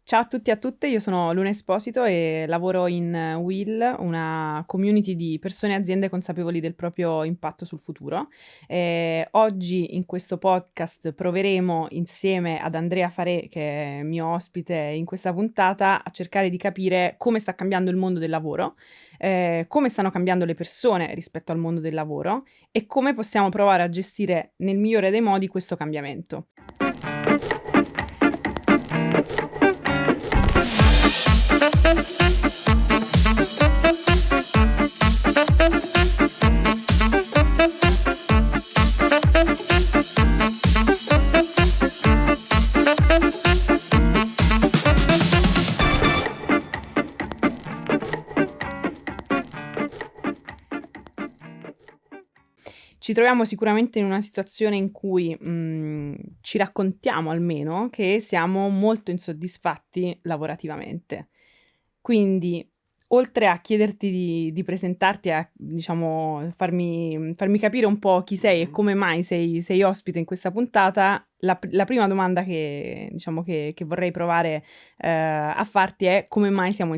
Ciao a tutti e a tutte, io sono Luna Esposito e lavoro in Will, una community di persone e aziende consapevoli del proprio impatto sul futuro. Oggi in questo podcast proveremo insieme ad Andrea Farè, che è mio ospite in questa puntata, a cercare di capire come sta cambiando il mondo del lavoro, come stanno cambiando le persone rispetto al mondo del lavoro e come possiamo provare a gestire nel migliore dei modi questo cambiamento. Ci troviamo sicuramente in una situazione in cui, ci raccontiamo almeno che siamo molto insoddisfatti lavorativamente. Quindi, oltre a chiederti di presentarti e a, diciamo, farmi capire un po' chi sei e come mai sei ospite in questa puntata, la prima domanda che diciamo che vorrei provare, a farti è: come mai siamo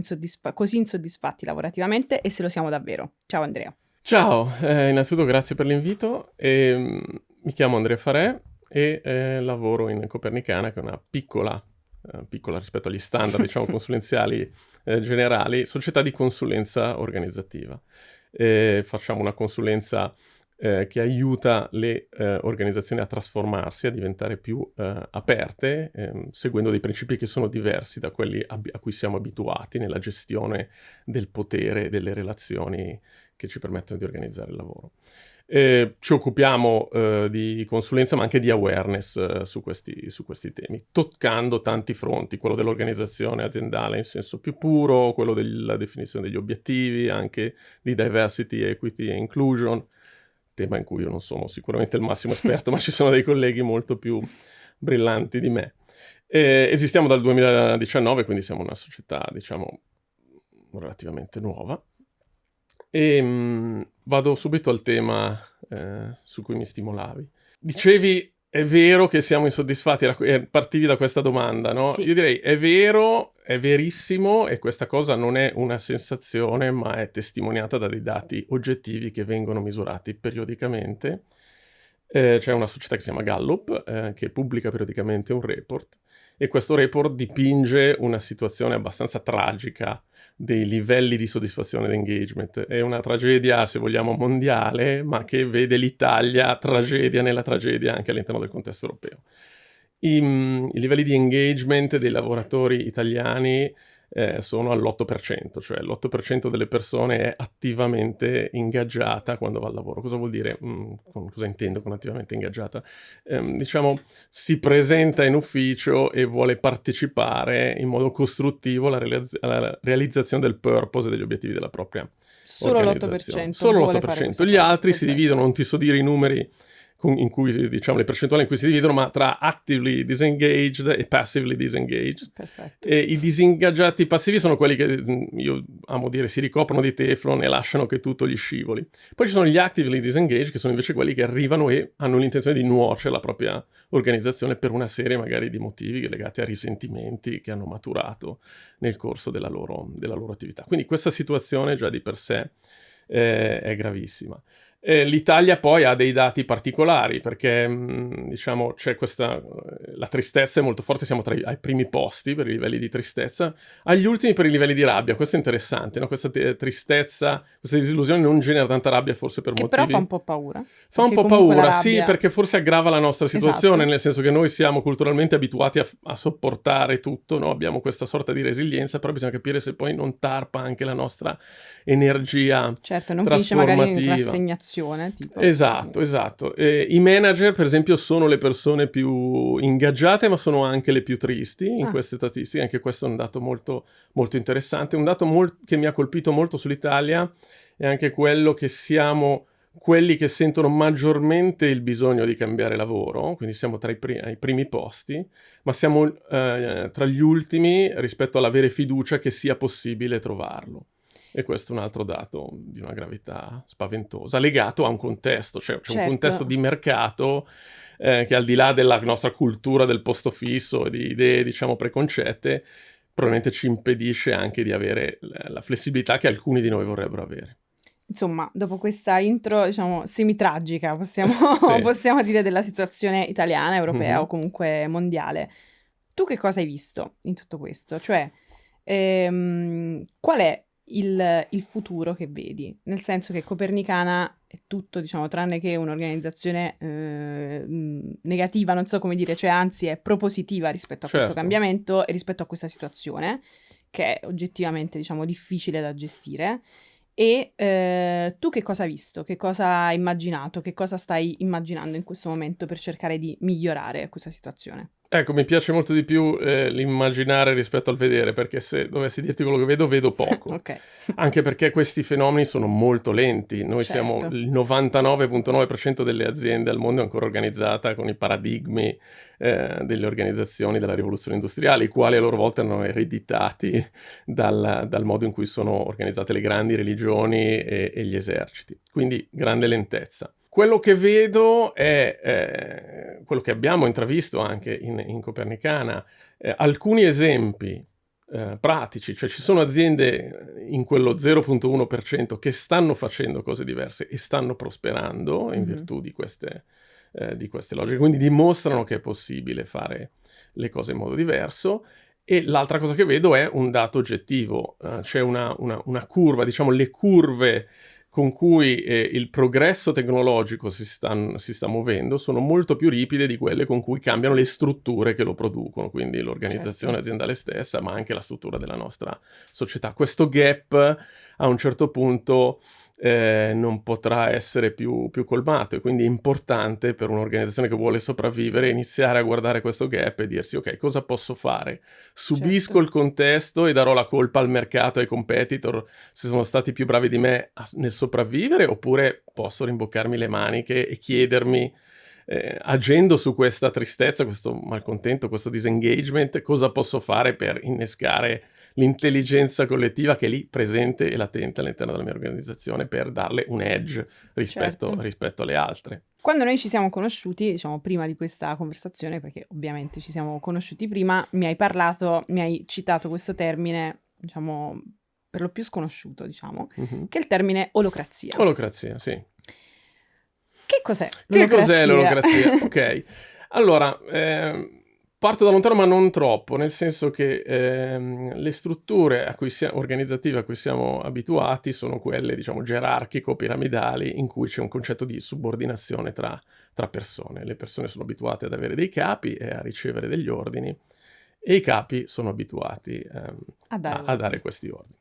così insoddisfatti lavorativamente e se lo siamo davvero? Ciao Andrea. Ciao, innanzitutto grazie per l'invito. Mi chiamo Andrea Farè e lavoro in Copernicana, che è una piccola rispetto agli standard, diciamo, consulenziali generali, società di consulenza organizzativa. Facciamo una consulenza che aiuta le organizzazioni a trasformarsi, a diventare più aperte, seguendo dei principi che sono diversi da quelli a cui siamo abituati nella gestione del potere e delle relazioni che ci permettono di organizzare il lavoro. Ci occupiamo di consulenza ma anche di awareness su questi temi, toccando tanti fronti, quello dell'organizzazione aziendale in senso più puro, quello della definizione degli obiettivi, anche di diversity, equity e inclusion, tema in cui io non sono sicuramente il massimo esperto, ma ci sono dei colleghi molto più brillanti di me. Esistiamo dal 2019, quindi siamo una società, diciamo, relativamente nuova. Vado subito al tema su cui mi stimolavi. Dicevi, è vero che siamo insoddisfatti, partivi da questa domanda, no? Sì. Io direi, è vero, è verissimo, e questa cosa non è una sensazione, ma è testimoniata da dei dati oggettivi che vengono misurati periodicamente. C'è una società che si chiama Gallup, che pubblica periodicamente un report, e questo report dipinge una situazione abbastanza tragica dei livelli di soddisfazione e engagement. È una tragedia, se vogliamo, mondiale, ma che vede l'Italia tragedia nella tragedia anche all'interno del contesto europeo. I livelli di engagement dei lavoratori italiani sono all'8%, cioè l'8% delle persone è attivamente ingaggiata quando va al lavoro. Cosa vuol dire? Cosa intendo con attivamente ingaggiata? Diciamo, si presenta in ufficio e vuole partecipare in modo costruttivo alla realizzazione del purpose e degli obiettivi della propria Solo organizzazione. l'8% Solo vuole fare l'8%. questa Gli cosa. altri si Perfetto. dividono, non ti so dire i numeri in cui, diciamo, le percentuali in cui si dividono, ma tra actively disengaged e passively disengaged. Perfetto. E i disingaggiati passivi sono quelli che io amo dire si ricoprono di teflon e lasciano che tutto gli scivoli. Poi ci sono gli actively disengaged, che sono invece quelli che arrivano e hanno l'intenzione di nuocere alla propria organizzazione per una serie magari di motivi legati a risentimenti che hanno maturato nel corso della loro attività. Quindi questa situazione già di per sé è gravissima. L'Italia poi ha dei dati particolari perché diciamo c'è la tristezza è molto forte, siamo ai primi posti per i livelli di tristezza, agli ultimi per i livelli di rabbia. Questo è interessante, no? Questa tristezza, questa disillusione non genera tanta rabbia, forse per Che però fa un motivi... po' paura, Fa un perché po' comunque la paura, sì, rabbia. perché forse aggrava la nostra situazione, Esatto. nel senso che noi siamo culturalmente abituati a sopportare tutto, no? Abbiamo questa sorta di resilienza, però bisogna capire se poi non tarpa anche la nostra energia Certo, non finisce magari in trasformativa. rassegnazione, tipo. Esatto. I manager, per esempio, sono le persone più ingaggiate, ma sono anche le più tristi in Ah, queste statistiche. Anche questo è un dato molto, molto interessante. Un dato che mi ha colpito molto sull'Italia è anche quello che siamo quelli che sentono maggiormente il bisogno di cambiare lavoro, quindi siamo ai primi posti, ma siamo tra gli ultimi rispetto all'avere fiducia che sia possibile trovarlo. E questo è un altro dato di una gravità spaventosa, legato a un contesto, cioè c'è un contesto certo. di mercato che al di là della nostra cultura del posto fisso e di idee, diciamo, preconcette, probabilmente ci impedisce anche di avere la flessibilità che alcuni di noi vorrebbero avere. Insomma, dopo questa intro, diciamo, semi-tragica, possiamo, Sì. possiamo dire, della situazione italiana, europea Mhm. o comunque mondiale, tu che cosa hai visto in tutto questo? Cioè, qual è il futuro che vedi? Nel senso che Copernicana è tutto, diciamo, tranne che un'organizzazione negativa, non so come dire, cioè anzi è propositiva rispetto a questo Certo. cambiamento e rispetto a questa situazione, che è oggettivamente, diciamo, difficile da gestire. E tu che cosa hai visto? Che cosa hai immaginato? Che cosa stai immaginando in questo momento per cercare di migliorare questa situazione? Ecco, mi piace molto di più l'immaginare rispetto al vedere, perché se dovessi dirti quello che vedo poco. Ok, Anche perché questi fenomeni sono molto lenti. Noi siamo certo, il 99,9% delle aziende al mondo è ancora organizzata con i paradigmi delle organizzazioni della rivoluzione industriale, i quali a loro volta erano ereditati dal modo in cui sono organizzate le grandi religioni e gli eserciti. Quindi grande lentezza. Quello che vedo è quello che abbiamo intravisto anche in Copernicana, alcuni esempi pratici, cioè ci sono aziende in quello 0,1% che stanno facendo cose diverse e stanno prosperando in virtù di queste logiche, quindi dimostrano che è possibile fare le cose in modo diverso. E l'altra cosa che vedo è un dato oggettivo, c'è una curva, diciamo le curve con cui il progresso tecnologico si sta muovendo sono molto più ripide di quelle con cui cambiano le strutture che lo producono, quindi l'organizzazione certo. aziendale stessa, ma anche la struttura della nostra società. Questo gap a un certo punto non potrà essere più colmato e quindi è importante per un'organizzazione che vuole sopravvivere iniziare a guardare questo gap e dirsi ok, cosa posso fare? Subisco Certo. il contesto e darò la colpa al mercato, ai competitor se sono stati più bravi di me nel sopravvivere, oppure posso rimboccarmi le maniche e chiedermi agendo su questa tristezza, questo malcontento, questo disengagement, cosa posso fare per innescare l'intelligenza collettiva che è lì presente e latente all'interno della mia organizzazione per darle un edge rispetto alle altre. Quando noi ci siamo conosciuti, diciamo prima di questa conversazione, perché ovviamente ci siamo conosciuti prima, mi hai citato questo termine, diciamo, per lo più sconosciuto, diciamo, che è il termine olocrazia. Olocrazia, sì. Che cos'è Che cos'è l'olocrazia? l'olocrazia? Ok, allora, parto da lontano ma non troppo, nel senso che le strutture organizzative a cui siamo abituati sono quelle, diciamo, gerarchico-piramidali, in cui c'è un concetto di subordinazione tra persone. Le persone sono abituate ad avere dei capi e a ricevere degli ordini, e i capi sono abituati a dare questi ordini.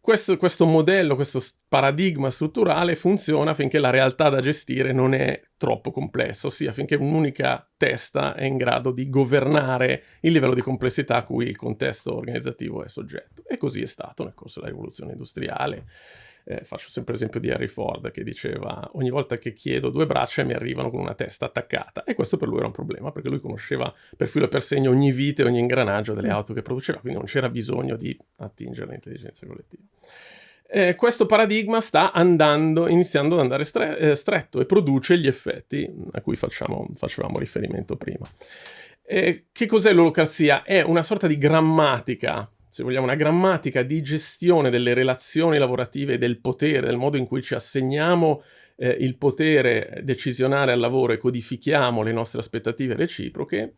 Questo modello, questo paradigma strutturale funziona finché la realtà da gestire non è troppo complessa, ossia finché un'unica testa è in grado di governare il livello di complessità a cui il contesto organizzativo è soggetto. E così è stato nel corso della rivoluzione industriale. Faccio sempre l'esempio di Henry Ford che diceva: ogni volta che chiedo 2 braccia mi arrivano con una testa attaccata, e questo per lui era un problema perché lui conosceva per filo e per segno ogni vite e ogni ingranaggio delle auto che produceva, quindi non c'era bisogno di attingere all'intelligenza collettiva. Questo paradigma sta iniziando ad andare stretto e produce gli effetti a cui facevamo riferimento prima. Che cos'è l'olocrazia? È una sorta di grammatica, se vogliamo, una grammatica di gestione delle relazioni lavorative, del potere, del modo in cui ci assegniamo il potere decisionale al lavoro e codifichiamo le nostre aspettative reciproche,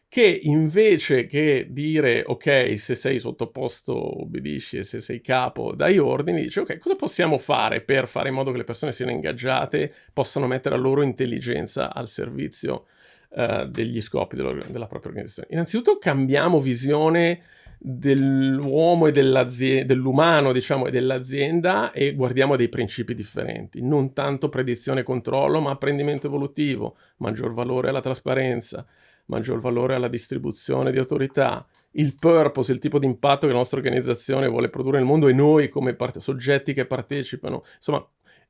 che invece che dire ok, se sei sottoposto obbedisci e se sei capo dai ordini, dice ok, cosa possiamo fare per fare in modo che le persone siano ingaggiate, possano mettere la loro intelligenza al servizio degli scopi della propria organizzazione. Innanzitutto cambiamo visione dell'uomo e dell'umano, diciamo, e dell'azienda, e guardiamo dei principi differenti, non tanto predizione e controllo, ma apprendimento evolutivo, maggior valore alla trasparenza, maggior valore alla distribuzione di autorità, il purpose, il tipo di impatto che la nostra organizzazione vuole produrre nel mondo e noi come soggetti che partecipano. Insomma,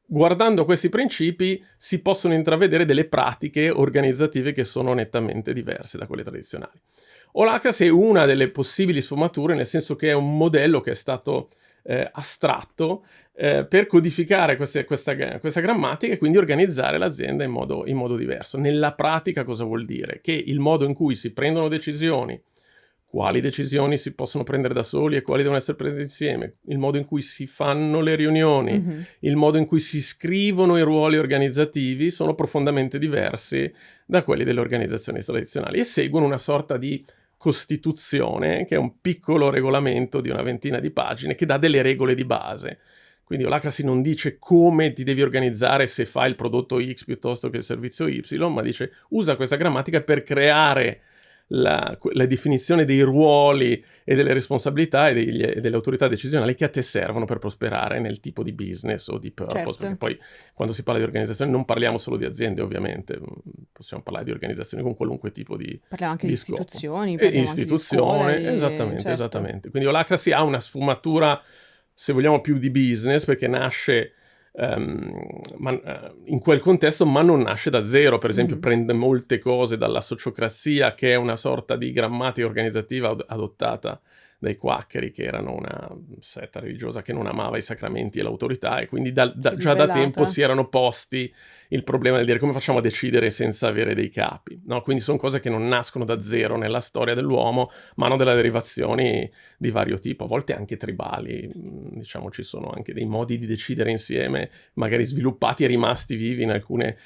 guardando questi principi si possono intravedere delle pratiche organizzative che sono nettamente diverse da quelle tradizionali. Holacracy è una delle possibili sfumature, nel senso che è un modello che è stato astratto per codificare questa grammatica e quindi organizzare l'azienda in modo diverso. Nella pratica cosa vuol dire? Che il modo in cui si prendono decisioni, quali decisioni si possono prendere da soli e quali devono essere prese insieme, il modo in cui si fanno le riunioni, il modo in cui si scrivono i ruoli organizzativi sono profondamente diversi da quelli delle organizzazioni tradizionali e seguono una sorta di costituzione che è un piccolo regolamento di una ventina di pagine che dà delle regole di base. Quindi Holacracy non dice come ti devi organizzare se fai il prodotto X piuttosto che il servizio Y, ma dice usa questa grammatica per creare la definizione dei ruoli e delle responsabilità e delle autorità decisionali che a te servono per prosperare nel tipo di business o di purpose, Certo. perché poi quando si parla di organizzazione non parliamo solo di aziende, ovviamente, possiamo parlare di organizzazioni con qualunque tipo di Parliamo anche di scopo. istituzioni, E parliamo anche di scuole, esattamente, certo. esattamente. Quindi Holacracy ha una sfumatura, se vogliamo, più di business, perché nasce in quel contesto, ma non nasce da zero. Per esempio, prende molte cose dalla sociocrazia, che è una sorta di grammatica organizzativa adottata dai quaccheri, che erano una setta religiosa che non amava i sacramenti e l'autorità, e quindi già da tempo si erano posti il problema di dire come facciamo a decidere senza avere dei capi, no? Quindi sono cose che non nascono da zero nella storia dell'uomo, ma hanno delle derivazioni di vario tipo, a volte anche tribali. Diciamo, ci sono anche dei modi di decidere insieme, magari sviluppati e rimasti vivi in alcune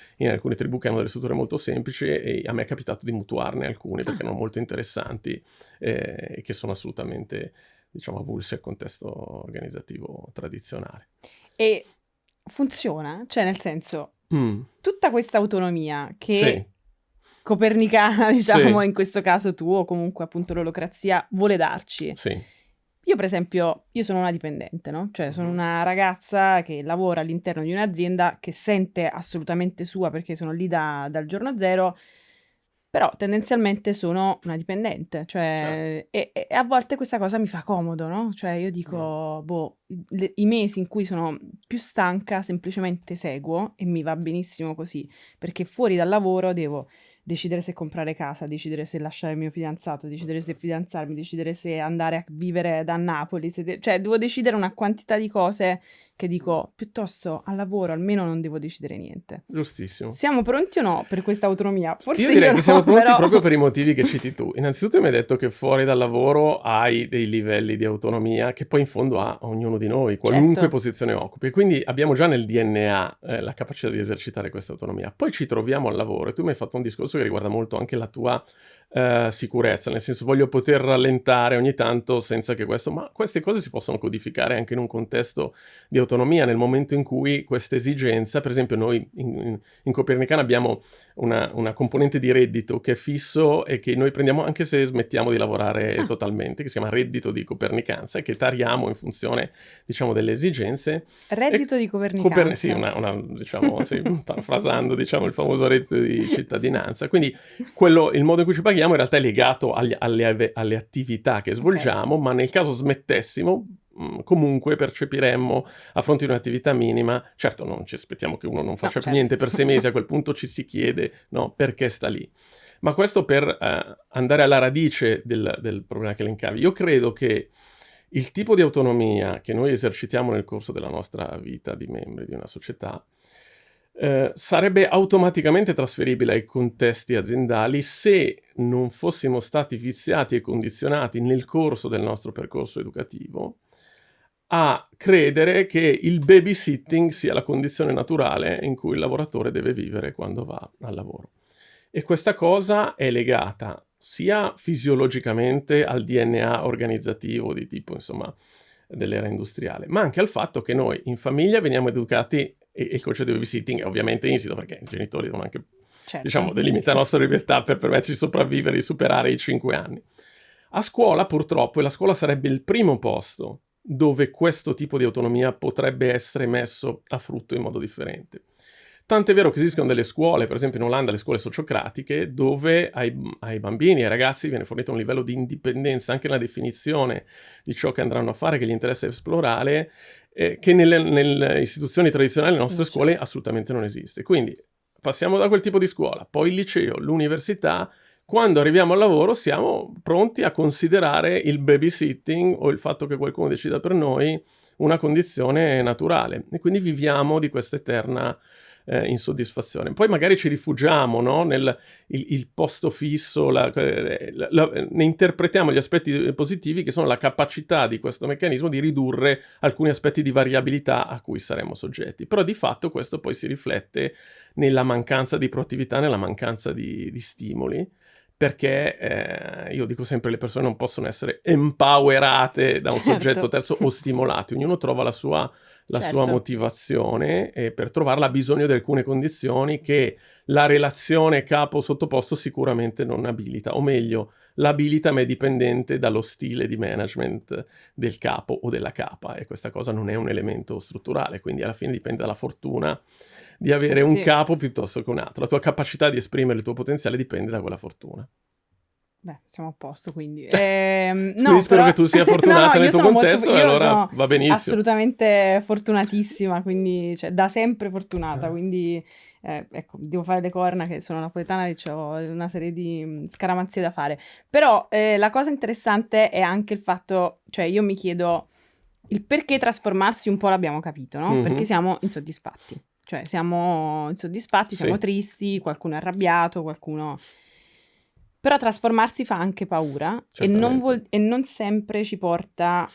tribù che hanno delle strutture molto semplici, e a me è capitato di mutuarne alcuni perché erano molto interessanti e che sono assolutamente, diciamo, avulsi al contesto organizzativo tradizionale. E funziona? Cioè, nel senso, tutta questa autonomia che copernicana, diciamo, in questo caso tu, o comunque appunto l'olocrazia, vuole darci. Io, per esempio, sono una dipendente, no? Cioè, sono una ragazza che lavora all'interno di un'azienda che sente assolutamente sua perché sono lì dal giorno zero, però tendenzialmente sono una dipendente, cioè, e a volte questa cosa mi fa comodo, no? Cioè io dico, i mesi in cui sono più stanca semplicemente seguo e mi va benissimo così, perché fuori dal lavoro devo decidere se comprare casa, decidere se lasciare il mio fidanzato, decidere se fidanzarmi, decidere se andare a vivere da Napoli, cioè devo decidere una quantità di cose che dico, piuttosto al lavoro almeno non devo decidere niente. Giustissimo. Siamo pronti o no per questa autonomia? Forse io direi che siamo pronti però... proprio per i motivi che citi tu. Innanzitutto mi hai detto che fuori dal lavoro hai dei livelli di autonomia che poi in fondo ha ognuno di noi, qualunque posizione occupi. Quindi abbiamo già nel DNA la capacità di esercitare questa autonomia. Poi ci troviamo al lavoro e tu mi hai fatto un discorso che riguarda molto anche la tua sicurezza, nel senso voglio poter rallentare ogni tanto senza che questo... Ma queste cose si possono codificare anche in un contesto di autonomia, nel momento in cui questa esigenza, per esempio noi in Copernicana abbiamo una componente di reddito che è fisso e che noi prendiamo anche se smettiamo di lavorare totalmente, che si chiama reddito di copernicanza, e che tariamo in funzione, diciamo, delle esigenze. Reddito di copernicanza. Sì, diciamo, parafrasando, diciamo, il famoso reddito di cittadinanza. Quindi il modo in cui ci paghiamo in realtà è legato alle attività che svolgiamo, ma nel caso smettessimo comunque percepiremmo, a fronte di un'attività minima, certo non ci aspettiamo che uno non faccia più niente per 6 mesi, a quel punto ci si chiede, no, perché sta lì. Ma questo per andare alla radice del problema che elencavi. Io credo che il tipo di autonomia che noi esercitiamo nel corso della nostra vita di membri di una società sarebbe automaticamente trasferibile ai contesti aziendali se non fossimo stati viziati e condizionati nel corso del nostro percorso educativo a credere che il babysitting sia la condizione naturale in cui il lavoratore deve vivere quando va al lavoro. E questa cosa è legata sia fisiologicamente al DNA organizzativo di tipo, insomma, dell'era industriale, ma anche al fatto che noi in famiglia veniamo educati, e il concetto di babysitting è ovviamente insito perché i genitori devono anche, diciamo, delimitare la nostra libertà per permetterci di sopravvivere, di superare i 5 anni. A scuola, purtroppo, e la scuola sarebbe il primo posto dove questo tipo di autonomia potrebbe essere messo a frutto in modo differente. Tant'è vero che esistono delle scuole, per esempio in Olanda le scuole sociocratiche, dove ai bambini e ai ragazzi viene fornito un livello di indipendenza anche nella definizione di ciò che andranno a fare, che gli interessa esplorare, che nelle istituzioni tradizionali, nelle nostre scuole, assolutamente non esiste. Quindi passiamo da quel tipo di scuola, poi il liceo, l'università. Quando arriviamo al lavoro siamo pronti a considerare il babysitting o il fatto che qualcuno decida per noi una condizione naturale, e quindi viviamo di questa eterna insoddisfazione. Poi magari ci rifugiamo, no? Il posto fisso, ne interpretiamo gli aspetti positivi, che sono la capacità di questo meccanismo di ridurre alcuni aspetti di variabilità a cui saremmo soggetti. Però di fatto questo poi si riflette nella mancanza di proattività, nella mancanza di stimoli, perché io dico sempre, le persone non possono essere empowerate da un soggetto terzo o stimolate, ognuno trova la sua motivazione, e per trovarla ha bisogno di alcune condizioni che la relazione capo-sottoposto sicuramente non abilita, o meglio, l'abilita ma è dipendente dallo stile di management del capo o della capa, e questa cosa non è un elemento strutturale, quindi alla fine dipende dalla fortuna di avere un capo piuttosto che un altro. La tua capacità di esprimere il tuo potenziale dipende da quella fortuna. Beh, siamo a posto, quindi. Quindi spero che tu sia fortunata nel tuo contesto, e allora va benissimo. Assolutamente fortunatissima, quindi da sempre fortunata, quindi ecco, devo fare le corna, che sono napoletana e ho una serie di scaramanzie da fare. Però la cosa interessante è anche il fatto, cioè io mi chiedo il perché trasformarsi, un po' l'abbiamo capito, no? Perché siamo insoddisfatti. Cioè siamo insoddisfatti, siamo tristi, qualcuno è arrabbiato, qualcuno... Però trasformarsi fa anche paura, e non sempre ci porta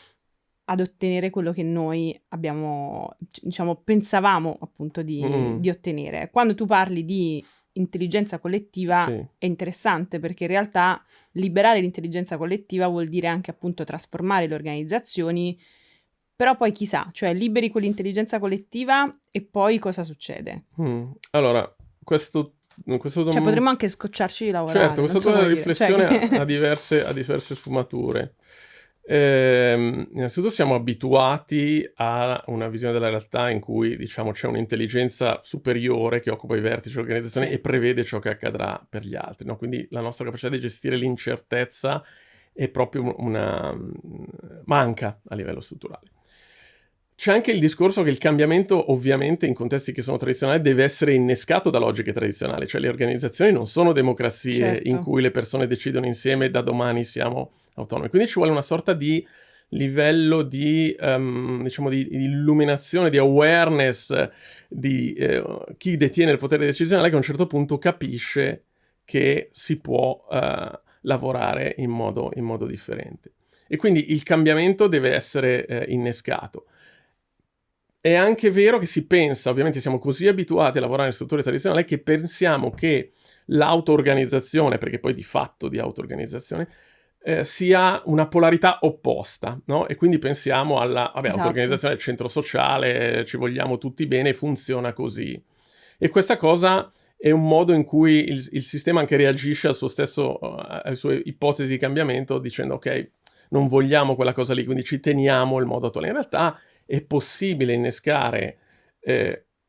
ad ottenere quello che noi abbiamo, diciamo, pensavamo appunto di ottenere. Quando tu parli di intelligenza collettiva è interessante, perché in realtà liberare l'intelligenza collettiva vuol dire anche appunto trasformare le organizzazioni. Però poi chissà, cioè liberi quell'intelligenza collettiva e poi cosa succede? Allora, cioè potremmo anche scocciarci di lavorare. Certo, questa tua riflessione ha diverse sfumature. Innanzitutto siamo abituati a una visione della realtà in cui, diciamo, c'è un'intelligenza superiore che occupa i vertici dell'organizzazione e prevede ciò che accadrà per gli altri, no? Quindi la nostra capacità di gestire l'incertezza è proprio manca a livello strutturale. C'è anche il discorso che il cambiamento, ovviamente, in contesti che sono tradizionali, deve essere innescato da logiche tradizionali, cioè le organizzazioni non sono democrazie in cui le persone decidono insieme e da domani siamo autonomi. Quindi ci vuole una sorta di livello di, diciamo, di illuminazione, di awareness di chi detiene il potere decisionale, che a un certo punto capisce che si può lavorare in modo differente. E quindi il cambiamento deve essere innescato. È anche vero che si pensa, ovviamente siamo così abituati a lavorare in strutture tradizionali, che pensiamo che l'auto-organizzazione, perché poi di fatto di auto-organizzazione, sia una polarità opposta, no? E quindi pensiamo alla auto-organizzazione, il centro sociale, ci vogliamo tutti bene, funziona così. E questa cosa è un modo in cui il sistema anche reagisce al suo stesso, alle sue ipotesi di cambiamento, dicendo ok, non vogliamo quella cosa lì, quindi ci teniamo il modo attuale. In realtà è possibile innescare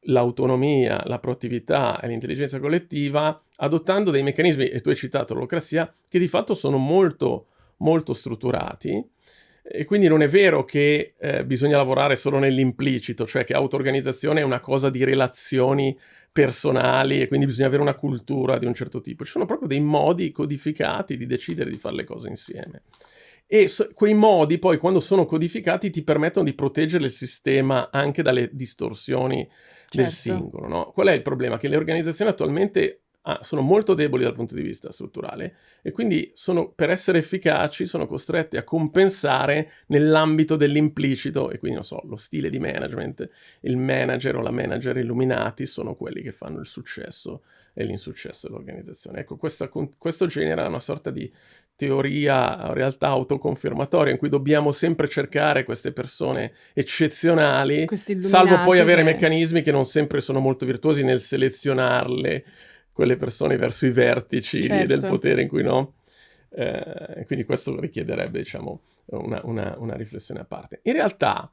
l'autonomia, la proattività e l'intelligenza collettiva adottando dei meccanismi, e tu hai citato l'olocrazia, che di fatto sono molto, molto strutturati, e quindi non è vero che bisogna lavorare solo nell'implicito, cioè che auto-organizzazione è una cosa di relazioni personali e quindi bisogna avere una cultura di un certo tipo. Ci sono proprio dei modi codificati di decidere di fare le cose insieme. E quei modi poi, quando sono codificati, ti permettono di proteggere il sistema anche dalle distorsioni del singolo, no? Qual è il problema? Che le organizzazioni attualmente sono molto deboli dal punto di vista strutturale, e quindi per essere efficaci sono costrette a compensare nell'ambito dell'implicito, e quindi non so, lo stile di management, il manager o la manager illuminati sono quelli che fanno il successo e l'insuccesso dell'organizzazione. Ecco, questo genera una sorta di teoria, in realtà autoconfermatoria, in cui dobbiamo sempre cercare queste persone eccezionali, salvo poi avere meccanismi che non sempre sono molto virtuosi nel selezionarle, quelle persone, verso i vertici del potere in cui no. Quindi questo richiederebbe, diciamo, una riflessione a parte. In realtà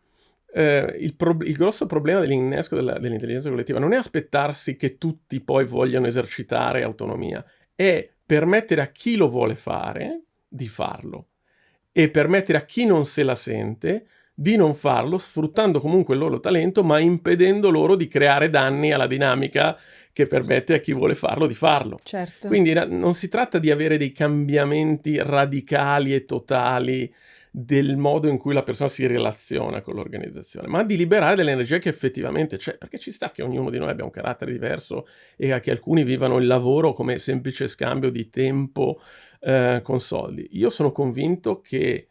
il grosso problema dell'innesco dell'intelligenza collettiva non è aspettarsi che tutti poi vogliano esercitare autonomia, è permettere a chi lo vuole fare di farlo, e permettere a chi non se la sente di non farlo, sfruttando comunque il loro talento, ma impedendo loro di creare danni alla dinamica che permette a chi vuole farlo di farlo. Certo. Quindi non si tratta di avere dei cambiamenti radicali e totali del modo in cui la persona si relaziona con l'organizzazione, ma di liberare dell'energia che effettivamente c'è, perché ci sta che ognuno di noi abbia un carattere diverso e che alcuni vivano il lavoro come semplice scambio di tempo con soldi. Io sono convinto che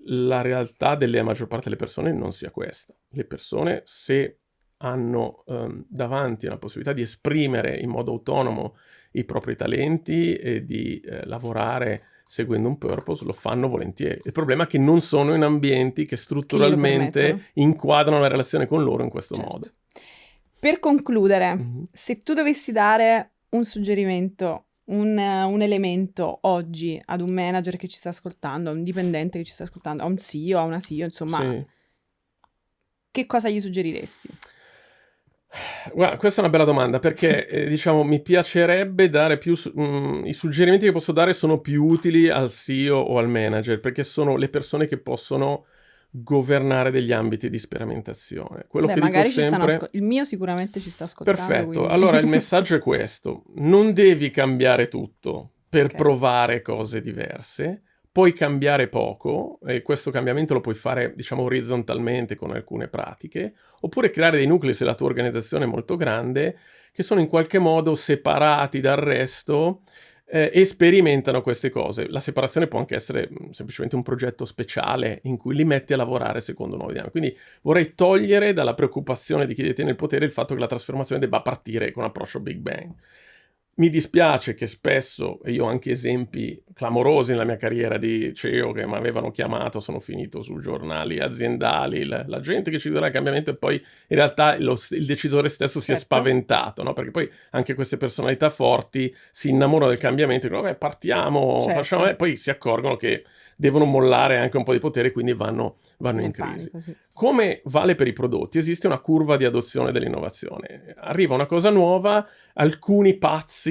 la realtà della maggior parte delle persone non sia questa. Le persone, se hanno davanti una possibilità di esprimere in modo autonomo i propri talenti e di lavorare seguendo un purpose, lo fanno volentieri. Il problema è che non sono in ambienti che strutturalmente inquadrano la relazione con loro in questo modo. Per concludere, se tu dovessi dare un suggerimento, un elemento oggi ad un manager che ci sta ascoltando, a un dipendente che ci sta ascoltando, a un CEO, a una CEO, insomma, che cosa gli suggeriresti? Guarda, questa è una bella domanda perché diciamo mi piacerebbe dare più i suggerimenti che posso dare sono più utili al CEO o al manager, perché sono le persone che possono governare degli ambiti di sperimentazione. Quello che magari dico sempre... il mio sicuramente ci sta ascoltando. Perfetto, quindi... allora il messaggio è questo: non devi cambiare tutto per provare cose diverse. Puoi cambiare poco e questo cambiamento lo puoi fare, diciamo, orizzontalmente con alcune pratiche, oppure creare dei nuclei, se la tua organizzazione è molto grande, che sono in qualche modo separati dal resto e sperimentano queste cose. La separazione può anche essere semplicemente un progetto speciale in cui li metti a lavorare secondo nuove dinamiche. Quindi vorrei togliere dalla preoccupazione di chi detiene il potere il fatto che la trasformazione debba partire con approccio Big Bang. Mi dispiace che spesso, e io ho anche esempi clamorosi nella mia carriera di CEO che mi avevano chiamato, sono finito su giornali aziendali, la gente che ci darà il cambiamento, e poi in realtà il decisore stesso si è spaventato, no? Perché poi anche queste personalità forti si innamorano del cambiamento e dicono vabbè, partiamo, facciamo, e poi si accorgono che devono mollare anche un po' di potere, quindi vanno in crisi. Panico, sì. Come vale per i prodotti, esiste una curva di adozione dell'innovazione. Arriva una cosa nuova, alcuni pazzi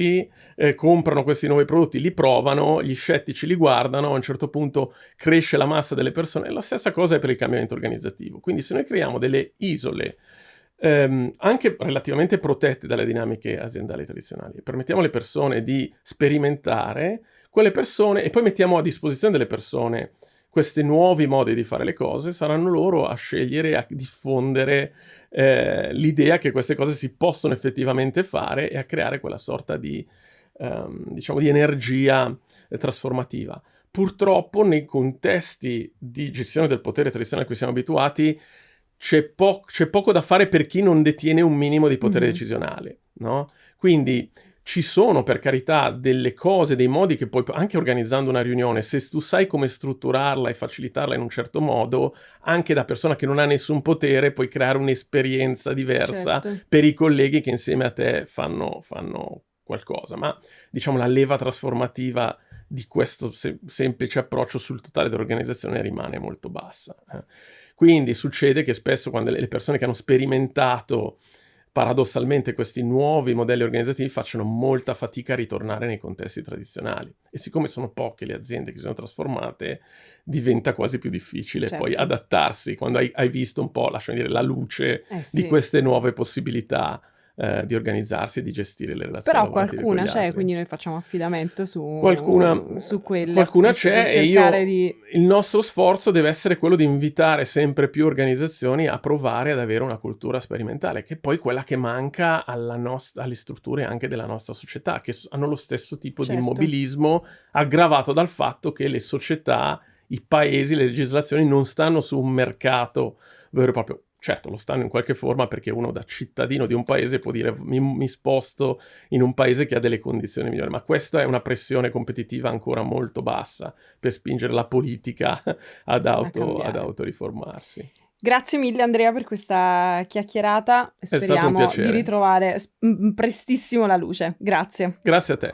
comprano questi nuovi prodotti, li provano, gli scettici li guardano, a un certo punto cresce la massa delle persone. La stessa cosa è per il cambiamento organizzativo. Quindi se noi creiamo delle isole anche relativamente protette dalle dinamiche aziendali tradizionali, permettiamo alle persone di sperimentare, quelle persone, e poi mettiamo a disposizione delle persone questi nuovi modi di fare le cose, saranno loro a scegliere, a diffondere l'idea che queste cose si possono effettivamente fare e a creare quella sorta di, diciamo, di energia trasformativa. Purtroppo nei contesti di gestione del potere tradizionale a cui siamo abituati c'è poco da fare per chi non detiene un minimo di potere decisionale, no? Quindi ci sono, per carità, delle cose, dei modi che puoi, anche organizzando una riunione, se tu sai come strutturarla e facilitarla in un certo modo, anche da persona che non ha nessun potere, puoi creare un'esperienza diversa per i colleghi che insieme a te fanno qualcosa. Ma, diciamo, la leva trasformativa di questo semplice approccio sul totale dell'organizzazione rimane molto bassa. Quindi succede che spesso quando le persone che hanno sperimentato paradossalmente questi nuovi modelli organizzativi facciano molta fatica a ritornare nei contesti tradizionali, e siccome sono poche le aziende che si sono trasformate diventa quasi più difficile poi adattarsi quando hai visto un po', lasciami dire, la luce di queste nuove possibilità di organizzarsi e di gestire le relazioni. Però qualcuna c'è, quindi noi facciamo affidamento su quelle. Qualcuna c'è, e il nostro sforzo deve essere quello di invitare sempre più organizzazioni a provare ad avere una cultura sperimentale, che è poi quella che manca alle strutture anche della nostra società, che hanno lo stesso tipo di immobilismo aggravato dal fatto che le società, i paesi, le legislazioni non stanno su un mercato vero e proprio. Certo, lo stanno in qualche forma perché uno da cittadino di un paese può dire mi sposto in un paese che ha delle condizioni migliori, ma questa è una pressione competitiva ancora molto bassa per spingere la politica ad autoriformarsi. Grazie mille Andrea per questa chiacchierata e speriamo di ritrovare prestissimo la luce. Grazie. Grazie a te.